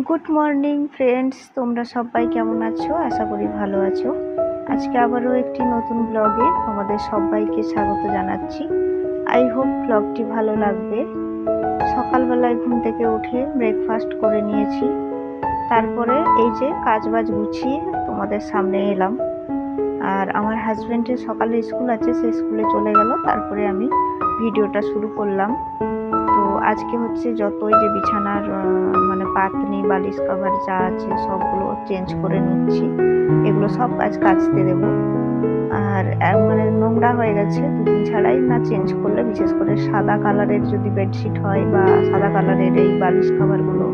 Good morning friends, তোমরা সবাই কেমন আছো? আশা করি ভালো আছো। আজকে আবারও একটি নতুন ব্লগে তোমাদের সবাইকে স্বাগত জানাচ্ছি। আই হোপ ব্লগটি ভালো লাগবে। সকালবেলায় ঘুম থেকে উঠে ব্রেকফাস্ট করে নিয়েছি, তারপরে এই যে কাজবাজ গুছিয়ে তোমাদের সামনে এলাম। আর আমার হাজব্যান্ডের সকালে স্কুল আছে, সে স্কুলে চলে গেল, তারপরে আমি ভিডিওটা শুরু করলাম। তো আজকে হচ্ছে যতই যে বিছানার মানে পাতনি বালিশ কভার যা আছে সবগুলো চেঞ্জ করে নিচ্ছি। এগুলো সব কাচতে দেবো। আর মানে নোংরা হয়ে গেছে, দুদিন ছাড়াই না চেঞ্জ করলে, বিশেষ করে সাদা কালারের যদি বেডশিট হয় বা সাদা কালারের এই বালিশ কভারগুলো,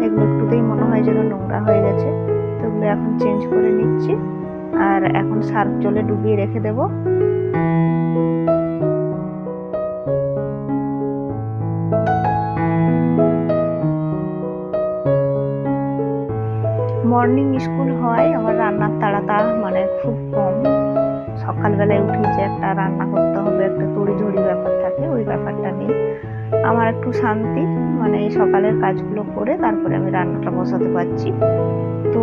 এগুলো একটুতেই মনে হয় যেন নোংরা হয়ে গেছে। তো এগুলো এখন চেঞ্জ করে নিচ্ছি, আর এখন সার্ফ জলে ডুবিয়ে রেখে দেবো। মর্নিং স্কুল হয়, আমার রান্নার তাড়াতাড় মানে খুব কম। সকালবেলায় উঠে যে একটা রান্না করতে হবে, একটা তড়িঘড়ি ব্যাপার থাকে, ওই ব্যাপারটা নেই। আমার একটু শান্তি, মানে এই সকালের কাজগুলো করে তারপরে আমি রান্নাটা বসাতে পারছি। তো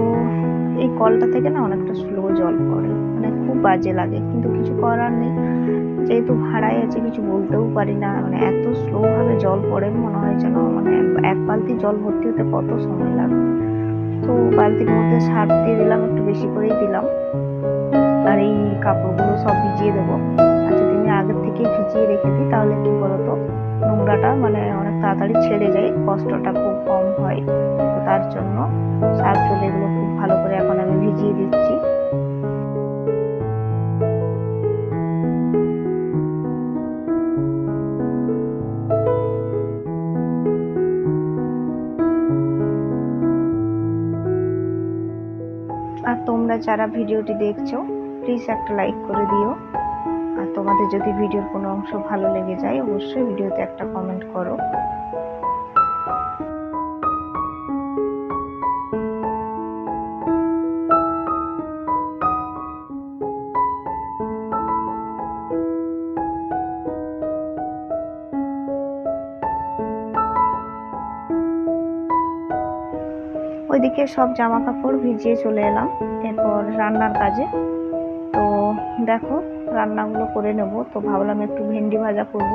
এই কলটা থেকে না অনেকটা স্লো জল পড়ে, মানে খুব বাজে লাগে, কিন্তু কিছু করার নেই। যেহেতু ভাড়ায় আছে কিছু বলতেও পারি না, মানে এত স্লো ভাবে জল পড়ে, মনে হয় যেন মানে এক বালতি জল ভর্তি হতে কত সময় লাগে। তো বালতির মধ্যে সার্ফ দিয়ে দিলাম, একটু বেশি করেই দিলাম। আর এই কাপড়গুলো সব ভিজিয়ে দেবো। আর যদি আমি আগের থেকে ভিজিয়ে রেখে দিই তাহলে কি বলতো, নোংরাটা মানে অনেক তাড়াতাড়ি ছেড়ে যায়, কষ্টটা খুব কম হয়। তো তার জন্য সার্ফ জলে এগুলো খুব ভালো করে এখন আমি ভিজিয়ে দিচ্ছি। আর তোমরা যারা ভিডিওটি দেখছো প্লিজ একটা লাইক করে দিও। আর তোমাদের যদি ভিডিওর কোনো অংশ ভালো লেগে যায় অবশ্যই ভিডিওতে একটা কমেন্ট করো। ওইদিকে সব জামা কাপড় ভিজিয়ে চলে এলাম এরপর রান্নার কাজে। তো দেখো রান্নাগুলো করে নেব। তো ভাবলাম একটু ভেন্ডি ভাজা করব।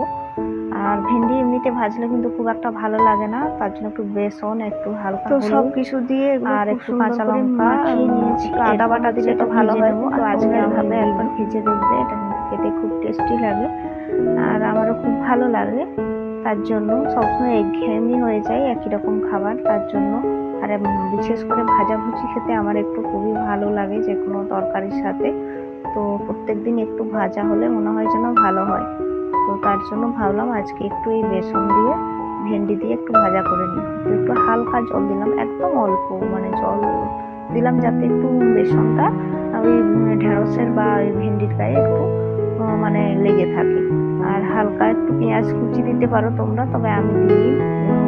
আর ভেন্ডি এমনিতে ভাজলে কিন্তু খুব একটা ভালো লাগে না, তার জন্য একটু বেসন, একটু হালকা তো সব কিছু দিয়ে আর একটু কাঁচা লঙ্কা মাখিয়ে নিয়েছি। আদা বাটা দিলে তো ভালো হয়, তো আজকে ভাবে একবার ভেজে দেখবে, এটা কিন্তু খেতে খুব টেস্টি লাগে আর আমারও খুব ভালো লাগে। তার জন্য সবসময় একঘেয়েমি হয়ে যায় একই রকম খাবার, তার জন্য। আর বিশেষ করে ভাজাভুজি খেতে আমার একটু খুবই ভালো লাগে যে কোনো তরকারির সাথে। তো প্রত্যেকদিন একটু ভাজা হলে মনে হয় যেন ভালো হয়। তো তার জন্য ভাবলাম আজকে একটু এই বেসন দিয়ে ভেন্ডি দিয়ে একটু ভাজা করে নিই। তো একটু হালকা জল দিলাম, একদম অল্প মানে জল দিলাম, যাতে একটু বেসনটা ওই ঢেঁড়সের বা ওই ভেন্ডির গায়ে একটু মানে লেগে থাকে। আর হালকা একটু পেঁয়াজ কুচি দিতে পারো তোমরা, তবে আমি দিই।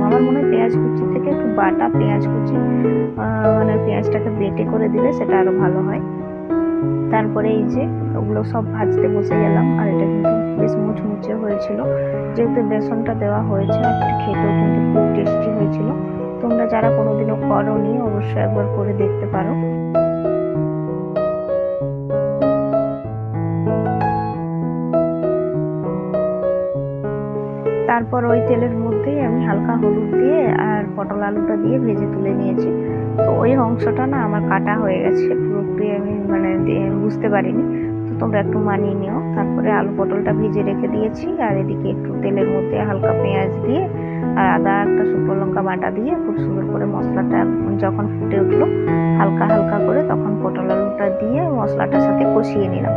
আমার মনে হয় পেঁয়াজ কুচি থেকে একটু বাটা পেঁয়াজ কুচি, মানে পেঁয়াজটাকে বেটে করে দিলে সেটা আরো ভালো হয়। তারপরে এই যে ওগুলো সব ভাজতে বসে গেলাম। আর এটা কিন্তু বেশ মুচমুচে হয়েছিল, যেহেতু বেসনটা দেওয়া হয়েছে। আর খেতেও কিন্তু খুব টেস্টি হয়েছিল। তোমরা যারা কোনোদিনও করোনি অবশ্যই একবার করে দেখতে পারো। তারপর ওই তেলের মধ্যেই আমি হালকা হলুদ দিয়ে আর পটল আলুটা দিয়ে ভেজে তুলে নিয়েছি। তো ওই অংশটা না আমার কাটা হয়ে গেছে, পুরোপুরি আমি মানে বুঝতে পারিনি। তো তোমরা একটু মানিয়ে নিও। তারপরে আলু পটলটা ভেজে রেখে দিয়েছি, আর এদিকে একটু তেলের মধ্যে হালকা পেঁয়াজ দিয়ে আর আদা একটা শুকনো লঙ্কা বাটা দিয়ে খুব সুন্দর করে মশলাটা যখন ফুটে উঠলো হালকা হালকা করে, তখন পটল আলুটা দিয়ে মশলাটার সাথে কষিয়ে নিলাম।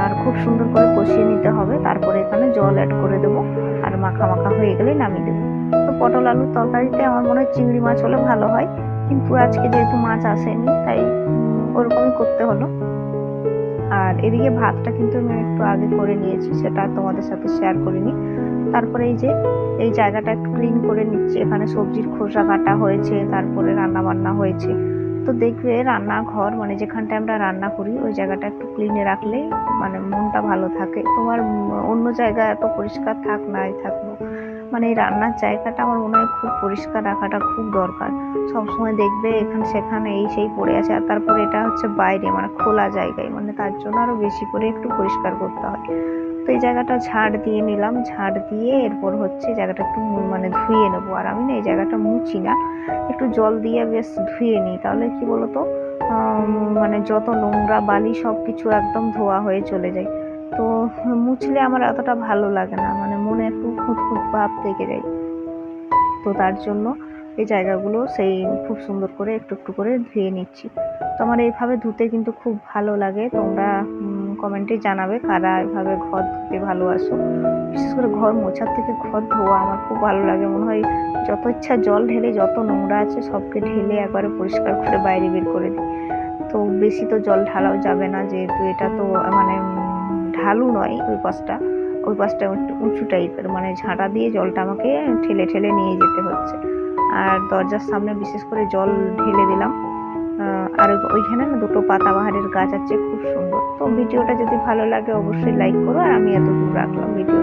আর খুব সুন্দর করে কষিয়ে নিতে হবে। তারপরে এখানে জল অ্যাড করে দেবো, আর মাখা মাখা হয়ে গেলে নামিয়ে দেবো। তো পটল আলুর তরকারিতে আমার মনে হয় চিংড়ি মাছ হলে ভালো হয়, কিন্তু আজকে যেহেতু মাছ আসেনি তাই ওরকমই করতে হলো। আর এদিকে ভাতটা কিন্তু আমি একটু আগে করে নিয়েছি, সেটা তোমাদের সাথে শেয়ার করিনি। তারপরে এই যে এই জায়গাটা একটু ক্লিন করে নিচ্ছি, এখানে সবজির খোসা কাটা হয়েছে, তারপরে রান্না বান্না হয়েছে। তো দেখবে রান্নাঘর মানে যেখানটায় আমরা রান্না করি ওই জায়গাটা একটু ক্লিনে রাখলেই মানে মনটা ভালো থাকে। তোমার অন্য জায়গা এত পরিষ্কার থাক নাই থাকলো, মানে এই রান্নার জায়গাটা আমার মনে হয় খুব পরিষ্কার রাখাটা খুব দরকার। সবসময় দেখবে এখানে সেখানে এই সেই পড়ে আছে, আর তারপরে এটা হচ্ছে বাইরে মানে খোলা জায়গায়, মানে তার জন্য আরো বেশি করে একটু পরিষ্কার করতে হয়। তো এই জায়গাটা ঝাড় দিয়ে নিলাম, ঝাড় দিয়ে এরপর হচ্ছে জায়গাটা একটু মানে ধুয়ে নেবো। আর আমি না এই জায়গাটা মুছি না, একটু জল দিয়ে বেশ ধুয়ে নিই, তাহলে কি বলতো মানে যত নোংরা বালি সব কিছু একদম ধোয়া হয়ে চলে যায়। তো মুছলে আমার এতটা ভালো লাগে না, মানে মনে একটু খুঁতখুঁত ভাব থেকে যায়। তো তার জন্য এই জায়গাগুলো সেই খুব সুন্দর করে একটু একটু করে ধুয়ে নিচ্ছি। তো আমার এইভাবে ধুতে কিন্তু খুব ভালো লাগে। তোমরা কমেন্টে জানাবে কারা এভাবে ঘর ধুতে ভালোবাসো। বিশেষ করে ঘর মোছার থেকে ঘর ধোয়া আমার খুব ভালো লাগে। মনে হয় যত ইচ্ছা জল ঢেলে যত নোংরা আছে সবকে ঢেলে একবারে পরিষ্কার করে বাইরে বের করে দিই। তো বেশি তো জল ঢালাও যাবে না, যেহেতু এটা তো মানে ঢালু নয়, ওই পাশটা একটু উঁচু টাইপের, মানে ঝাঁটা দিয়ে জলটা আমাকে ঠেলে ঠেলে নিয়ে যেতে হচ্ছে। আর দরজার সামনে বিশেষ করে জল ঢেলে দিলাম। আর ওইখানে না দুটো পাতাবাহারের গাছ আছে, খুব সুন্দর। তো ভিডিওটা যদি ভালো লাগে অবশ্যই লাইক করো, আর আমি এতদূর রাখলাম ভিডিও।